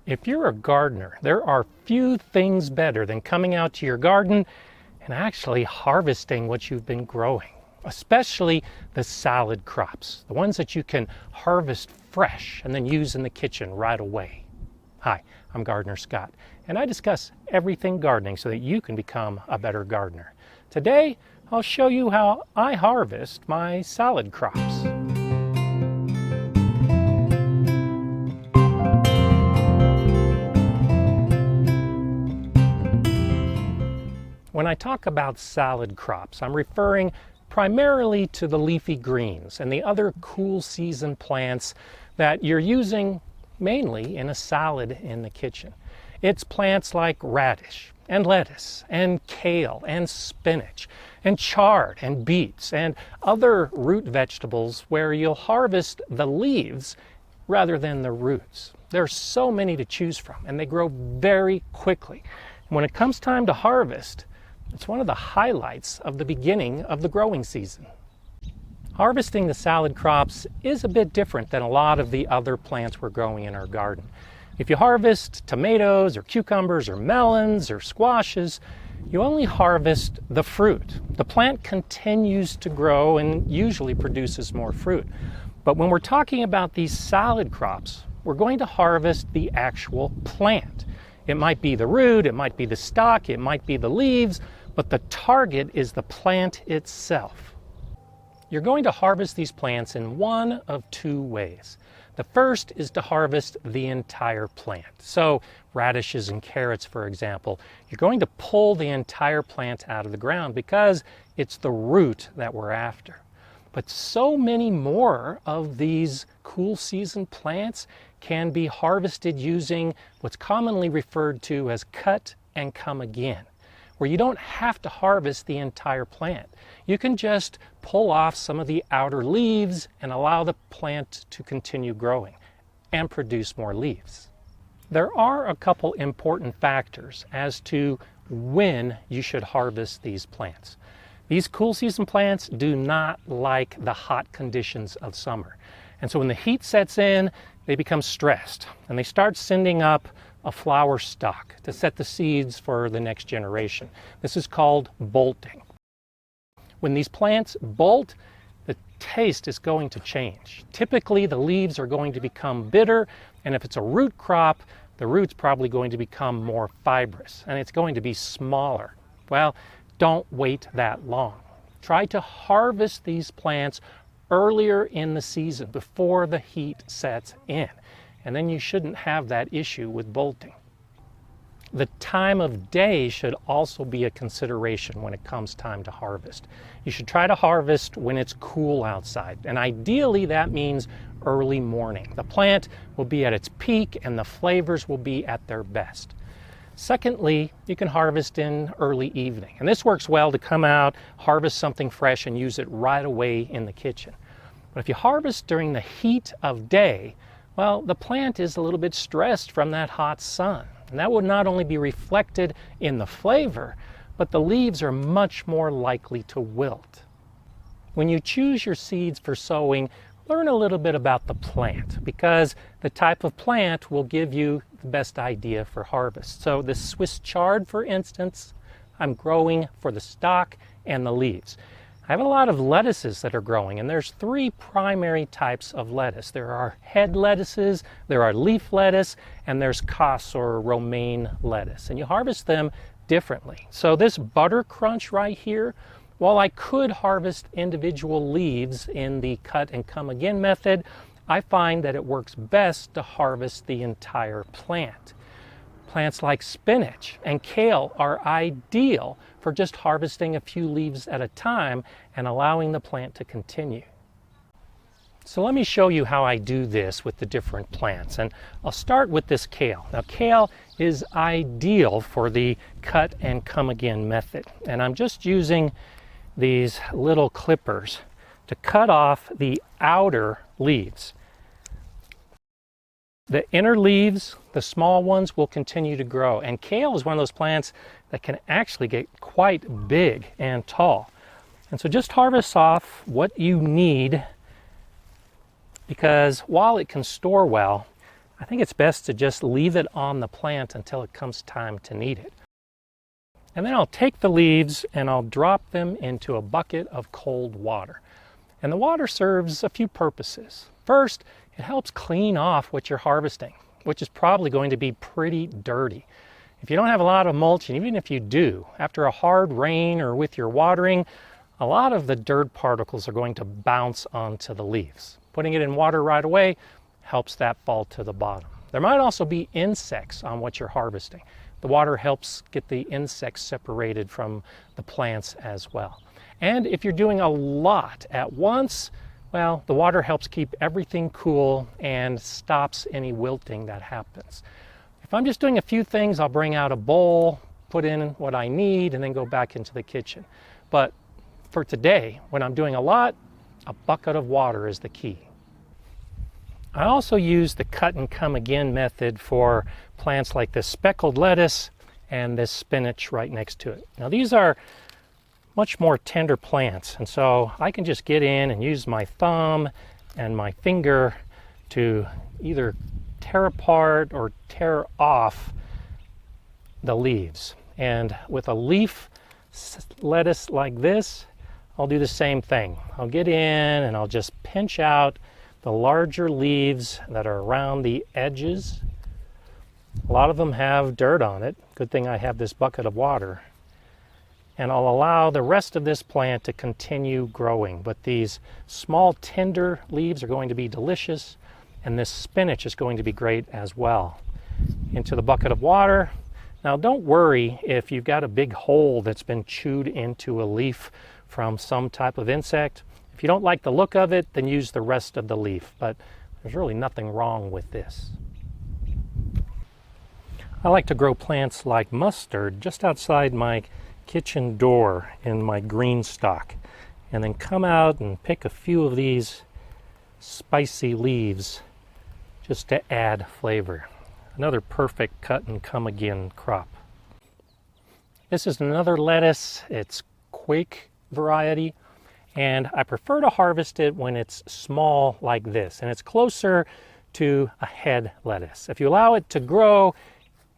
If you're a gardener, there are few things better than coming out to your garden and actually harvesting what you've been growing, especially the salad crops, the ones that you can harvest fresh and then use in the kitchen right away. Hi, I'm Gardener Scott, and I discuss everything gardening so that you can become a better gardener. Today, I'll show you how I harvest my salad crops. When I talk about salad crops, I'm referring primarily to the leafy greens and the other cool season plants that you're using mainly in a salad in the kitchen. It's plants like radish and lettuce and kale and spinach and chard and beets and other root vegetables where you'll harvest the leaves rather than the roots. There are so many to choose from and they grow very quickly. When it comes time to harvest, it's one of the highlights of the beginning of the growing season. Harvesting the salad crops is a bit different than a lot of the other plants we're growing in our garden. If you harvest tomatoes or cucumbers or melons or squashes, you only harvest the fruit. The plant continues to grow and usually produces more fruit. But when we're talking about these salad crops, we're going to harvest the actual plant. It might be the root, it might be the stalk, it might be the leaves, but the target is the plant itself. You're going to harvest these plants in one of two ways. The first is to harvest the entire plant. So radishes and carrots, for example, you're going to pull the entire plant out of the ground because it's the root that we're after. But so many more of these cool season plants can be harvested using what's commonly referred to as cut and come again, where you don't have to harvest the entire plant. You can just pull off some of the outer leaves and allow the plant to continue growing and produce more leaves. There are a couple important factors as to when you should harvest these plants. These cool season plants do not like the hot conditions of summer. And so when the heat sets in, they become stressed and they start sending up a flower stalk to set the seeds for the next generation. This is called bolting. When these plants bolt, the taste is going to change. Typically, the leaves are going to become bitter, and if it's a root crop, the root's probably going to become more fibrous, and it's going to be smaller. Well, don't wait that long. Try to harvest these plants earlier in the season, before the heat sets in. And then you shouldn't have that issue with bolting. The time of day should also be a consideration when it comes time to harvest. You should try to harvest when it's cool outside, and ideally that means early morning. The plant will be at its peak and the flavors will be at their best. Secondly, you can harvest in early evening, and this works well to come out, harvest something fresh, and use it right away in the kitchen. But if you harvest during the heat of day, well, the plant is a little bit stressed from that hot sun, and that would not only be reflected in the flavor, but the leaves are much more likely to wilt. When you choose your seeds for sowing, learn a little bit about the plant, because the type of plant will give you the best idea for harvest. So the Swiss chard, for instance, I'm growing for the stalk and the leaves. I have a lot of lettuces that are growing, and there's three primary types of lettuce. There are head lettuces, there are leaf lettuce, and there's cos or romaine lettuce, and you harvest them differently. So this butter crunch right here, while I could harvest individual leaves in the cut and come again method, I find that it works best to harvest the entire plant. Plants like spinach and kale are ideal for just harvesting a few leaves at a time and allowing the plant to continue. So let me show you how I do this with the different plants, and I'll start with this kale. Now kale is ideal for the cut and come again method, and I'm just using these little clippers to cut off the outer leaves. The inner leaves, the small ones, will continue to grow, and kale is one of those plants that can actually get quite big and tall. And so just harvest off what you need, because while it can store well, I think it's best to just leave it on the plant until it comes time to need it. And then I'll take the leaves and I'll drop them into a bucket of cold water. And the water serves a few purposes. First, it helps clean off what you're harvesting, which is probably going to be pretty dirty. If you don't have a lot of mulch, and even if you do, after a hard rain or with your watering, a lot of the dirt particles are going to bounce onto the leaves. Putting it in water right away helps that fall to the bottom. There might also be insects on what you're harvesting. The water helps get the insects separated from the plants as well. And if you're doing a lot at once, well, the water helps keep everything cool and stops any wilting that happens. If I'm just doing a few things, I'll bring out a bowl, put in what I need, and then go back into the kitchen. But for today, when I'm doing a lot, a bucket of water is the key. I also use the cut and come again method for plants like this speckled lettuce and this spinach right next to it. Now these are much more tender plants, and so I can just get in and use my thumb and my finger to either tear apart or tear off the leaves. And with a leaf lettuce like this, I'll do the same thing. I'll get in and I'll just pinch out the larger leaves that are around the edges. A lot of them have dirt on it. Good thing I have this bucket of water. And I'll allow the rest of this plant to continue growing. But these small tender leaves are going to be delicious, and this spinach is going to be great as well. Into the bucket of water. Now don't worry if you've got a big hole that's been chewed into a leaf from some type of insect. If you don't like the look of it, then use the rest of the leaf, but there's really nothing wrong with this. I like to grow plants like mustard just outside my kitchen door in my green stock, and then come out and pick a few of these spicy leaves just to add flavor. Another perfect cut and come again crop. This is another lettuce. It's Quake variety, and I prefer to harvest it when it's small like this and it's closer to a head lettuce. If you allow it to grow,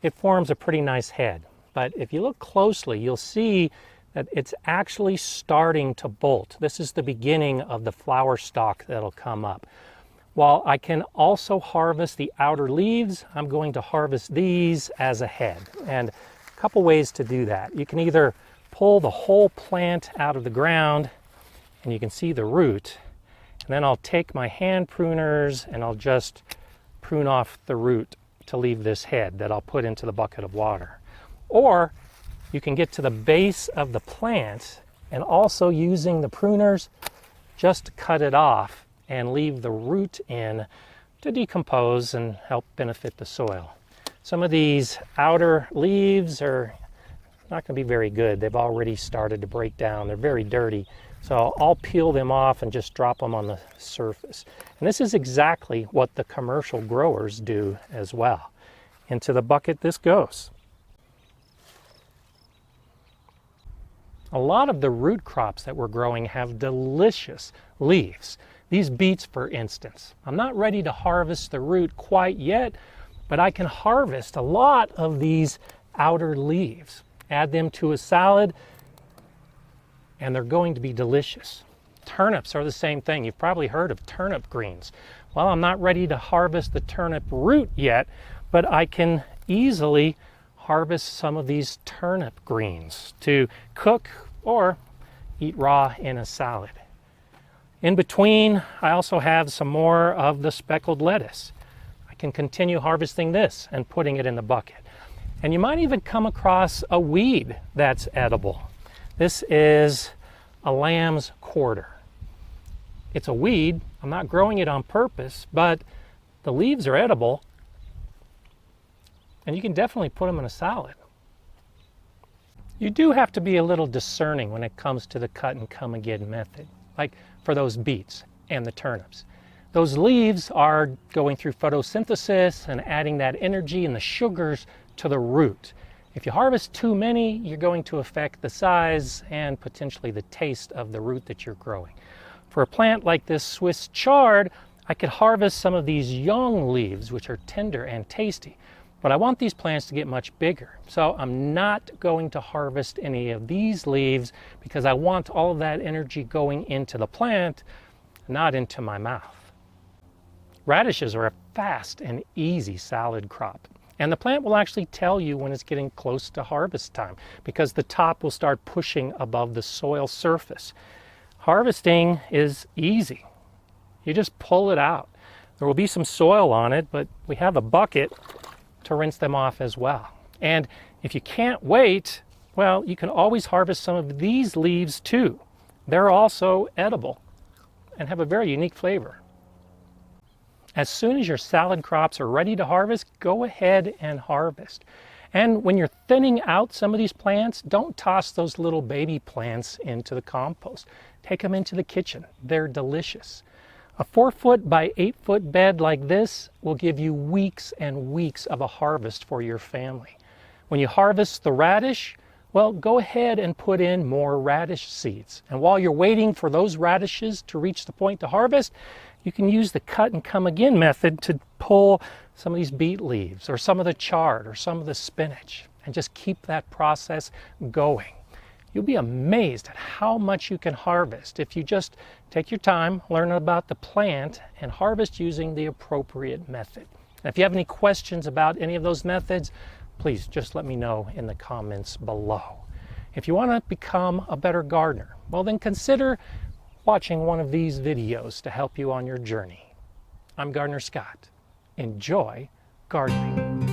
it forms a pretty nice head. But if you look closely, you'll see that it's actually starting to bolt. This is the beginning of the flower stalk that'll come up. While I can also harvest the outer leaves, I'm going to harvest these as a head. And a couple ways to do that. You can either pull the whole plant out of the ground, and you can see the root. And then I'll take my hand pruners and I'll just prune off the root to leave this head that I'll put into the bucket of water. Or you can get to the base of the plant and also using the pruners just cut it off and leave the root in to decompose and help benefit the soil. Some of these outer leaves are not going to be very good. They've already started to break down. They're very dirty. So I'll peel them off and just drop them on the surface. And this is exactly what the commercial growers do as well. Into the bucket this goes. A lot of the root crops that we're growing have delicious leaves. These beets, for instance. I'm not ready to harvest the root quite yet, but I can harvest a lot of these outer leaves. Add them to a salad, and they're going to be delicious. Turnips are the same thing. You've probably heard of turnip greens. Well, I'm not ready to harvest the turnip root yet, but I can easily harvest some of these turnip greens to cook or eat raw in a salad. In between, I also have some more of the speckled lettuce. I can continue harvesting this and putting it in the bucket. And you might even come across a weed that's edible. This is a lamb's quarter. It's a weed. I'm not growing it on purpose, but the leaves are edible. And you can definitely put them in a salad. You do have to be a little discerning when it comes to the cut and come again method, like for those beets and the turnips. Those leaves are going through photosynthesis and adding that energy and the sugars to the root. If you harvest too many, you're going to affect the size and potentially the taste of the root that you're growing. For a plant like this Swiss chard, I could harvest some of these young leaves, which are tender and tasty, but I want these plants to get much bigger. So I'm not going to harvest any of these leaves because I want all of that energy going into the plant, not into my mouth. Radishes are a fast and easy salad crop. And the plant will actually tell you when it's getting close to harvest time because the top will start pushing above the soil surface. Harvesting is easy. You just pull it out. There will be some soil on it, but we have a bucket to rinse them off as well. And if you can't wait, well, you can always harvest some of these leaves too. They're also edible and have a very unique flavor. As soon as your salad crops are ready to harvest, go ahead and harvest. And when you're thinning out some of these plants, don't toss those little baby plants into the compost. Take them into the kitchen. They're delicious. A 4-foot by 8-foot bed like this will give you weeks and weeks of a harvest for your family. When you harvest the radish, well, go ahead and put in more radish seeds. And while you're waiting for those radishes to reach the point to harvest, you can use the cut and come again method to pull some of these beet leaves or some of the chard or some of the spinach and just keep that process going. You'll be amazed at how much you can harvest if you just take your time, learn about the plant, and harvest using the appropriate method. And if you have any questions about any of those methods, please just let me know in the comments below. If you want to become a better gardener, well then consider watching one of these videos to help you on your journey. I'm Gardener Scott. Enjoy gardening.